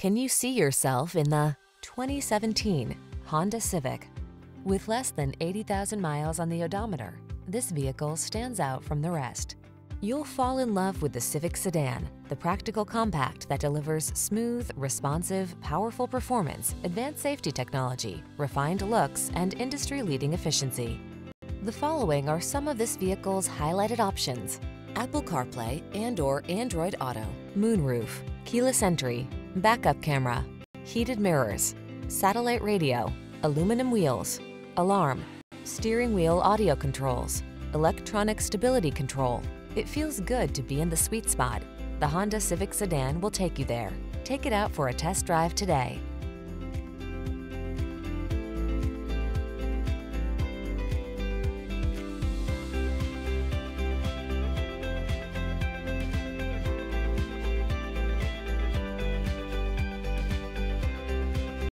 Can you see yourself in the 2017 Honda Civic? With less than 80,000 miles on the odometer, this vehicle stands out from the rest. You'll fall in love with the Civic sedan, the practical compact that delivers smooth, responsive, powerful performance, advanced safety technology, refined looks, and industry-leading efficiency. The following are some of this vehicle's highlighted options: Apple CarPlay and/or Android Auto, moonroof, keyless entry, backup camera, heated mirrors, satellite radio, aluminum wheels, alarm, steering wheel audio controls, electronic stability control. It feels good to be in the sweet spot. The Honda Civic sedan will take you there. Take it out for a test drive today.